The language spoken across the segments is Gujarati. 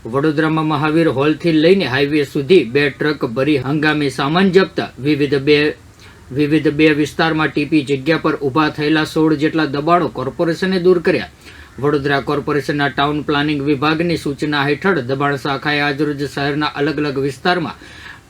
વડોદરામાં મહાવીર હોલથી લઈને હાઈવે સુધી 2 ટ્રક ભરી હંગામી સામાન જપ્ત. વિવિધ બે વિસ્તારમાં ટીપી જગ્યા પર ઊભા થયેલા 16 જેટલા દબાણો કોર્પોરેશને દૂર કર્યા. વડોદરા કોર્પોરેશનના ટાઉન પ્લાનિંગ વિભાગની સૂચના હેઠળ દબાણ શાખાએ આજરોજ શહેરના અલગ અલગ વિસ્તારમાં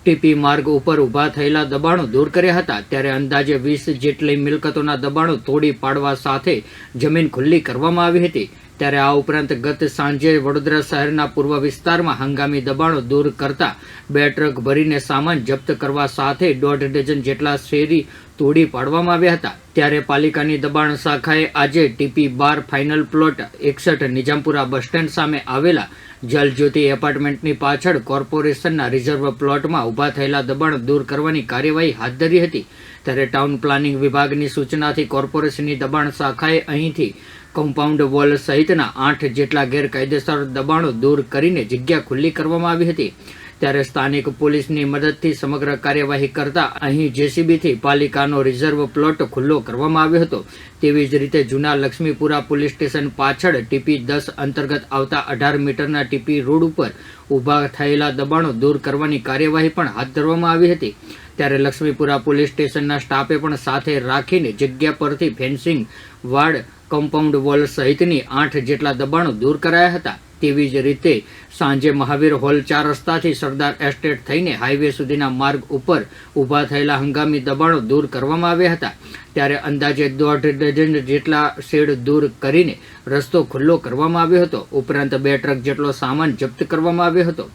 ટીપી માર્ગ ઉપર ઊભા થયેલા દબાણો દૂર કર્યા હતા. ત્યારે અંદાજે 20 જેટલી મિલકતોના દબાણો તોડી પાડવા સાથે જમીન ખુલ્લી કરવામાં આવી હતી. ત્યારે આ ઉપરાંત ગત સાંજે વડોદરા શહેરના પૂર્વ વિસ્તારમાં હંગામી દબાણો દૂર કરતા 2 ટ્રક ભરીને સામાન જપ્ત કરવા સાથે 1.5 ડઝન જેટલા શેરી તોડી પાડવામાં આવ્યા હતા. ત્યારે પાલિકાની દબાણ શાખાએ આજે ટીપી બાર ફાઇનલ પ્લોટ 61 નિજામપુરા બસ સ્ટેન્ડ સામે આવેલા જલજ્યોતિ એપાર્ટમેન્ટની પાછળ કોર્પોરેશનના રિઝર્વ પ્લોટમાં ઊભા થયેલા દબાણ દૂર કરવાની કાર્યવાહી હાથ ધરી હતી. ત્યારે ટાઉન પ્લાનિંગ વિભાગની સૂચનાથી કોર્પોરેશનની દબાણ શાખાએ અહીંથી કમ્પાઉન્ડ વોલ સહિતના 8 જેટલા ગેરકાયદેસર દબાણો દૂર કરીને જગ્યા ખુલ્લી કરવામાં આવી હતી. ત્યારે સ્થાનિક પોલીસની મદદથી સમગ્ર કાર્યવાહી કરતા અહીં જેસીબીથી પાલિકાનો રિઝર્વ પ્લોટ ખુલ્લો કરવામાં આવ્યો હતો. તેવી જ રીતે જૂના લક્ષ્મીપુરા પોલીસ સ્ટેશન પાછળ ટીપી 10 અંતર્ગત આવતા 18 મીટરના ટીપી રોડ ઉપર ઊભા થયેલા દબાણો દૂર કરવાની કાર્યવાહી પણ હાથ ધરવામાં આવી હતી. ત્યારે લક્ષ્મીપુરા પોલીસ સ્ટેશનના સ્ટાફે પણ સાથે રાખીને જગ્યા પરથી ફેન્સિંગ, વાડ, કમ્પાઉન્ડ વોલ સહિતની 8 જેટલા દબાણો દૂર કરાયા હતા. તેવી જ રીતે સાંજે મહાવીર હોલ 4 રસ્તાથી સરદાર એસ્ટેટ થઈને હાઈવે સુધીના માર્ગ ઉપર ઊભા થયેલા હંગામી દબાણો દૂર કરવામાં આવ્યા હતા. ત્યારે અંદાજે 1.5 ડઝન જેટલા શેડ દૂર કરીને રસ્તો ખુલ્લો કરવામાં આવ્યો હતો. ઉપરાંત 2 ટ્રક જેટલો સામાન જપ્ત કરવામાં આવ્યો હતો.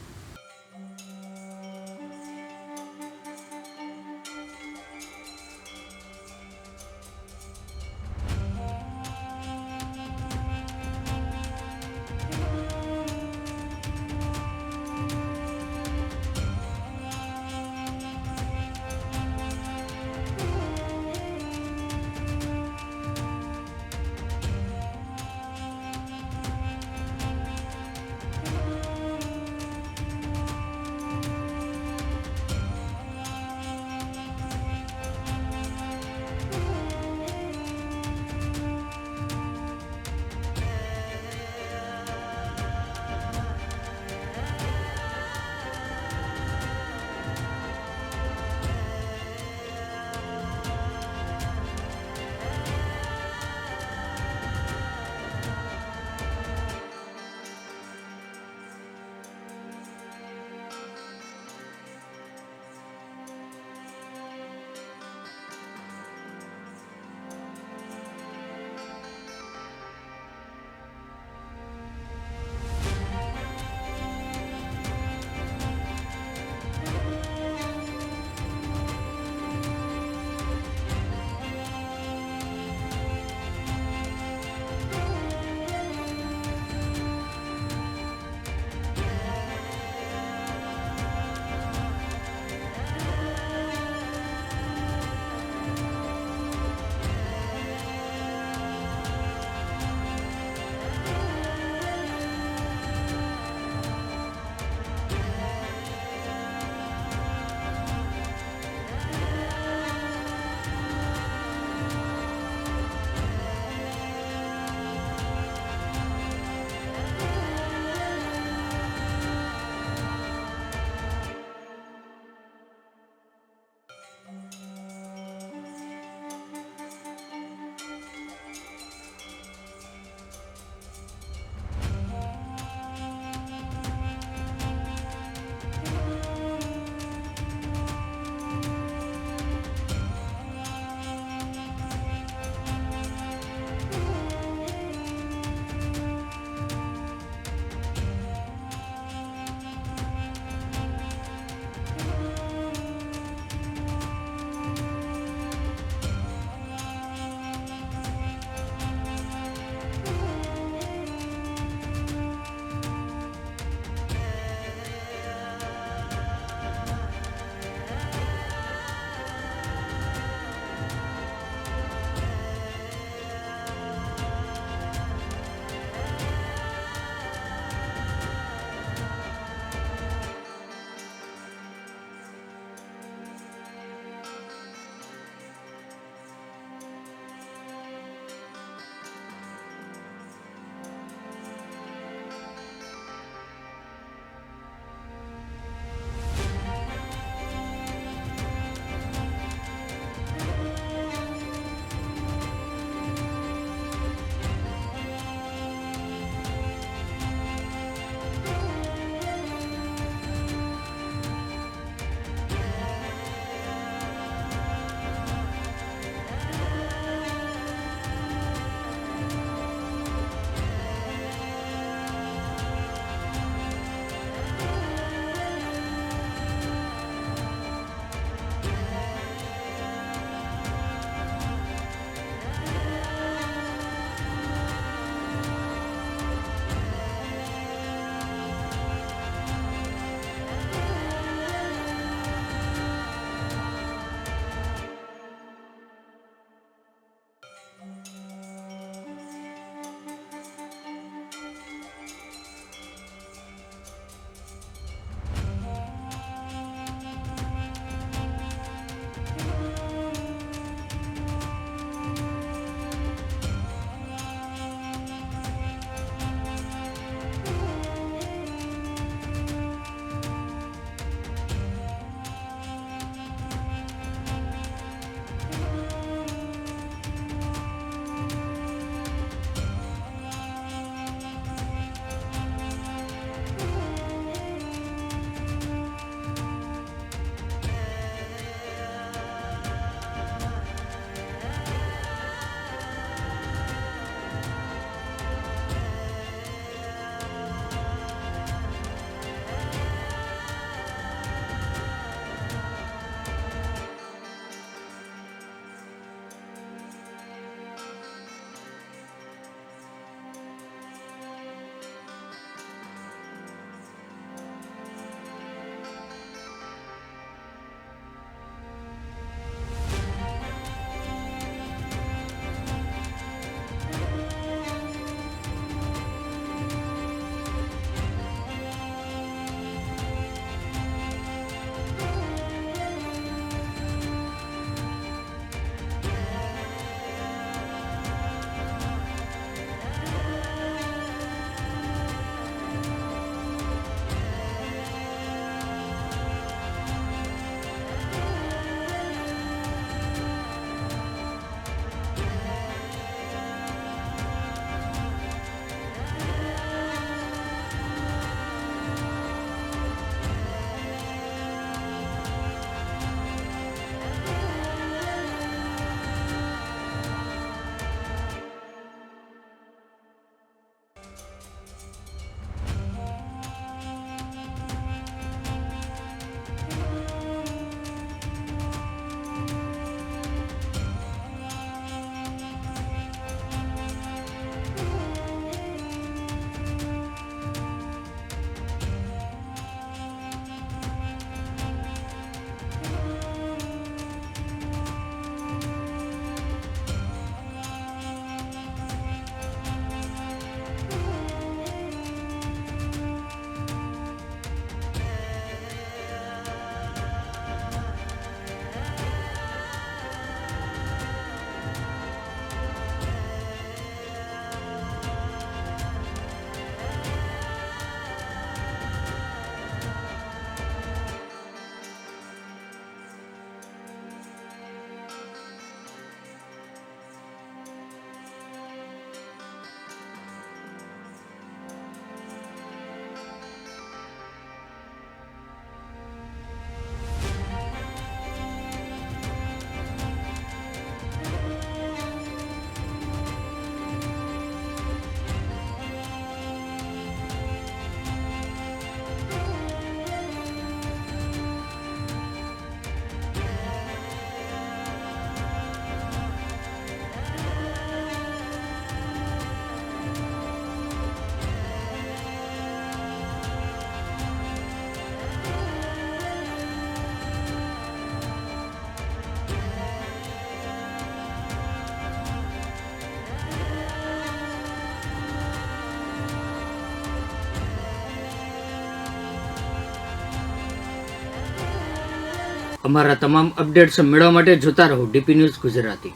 અમારા તમામ અપડેટ્સ મેળવવા માટે જોતા રહો DP news Gujarati.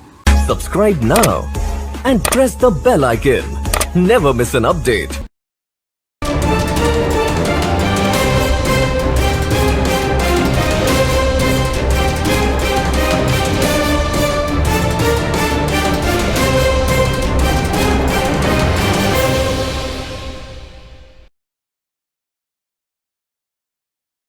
Subscribe now and press the bell icon. Never miss an update.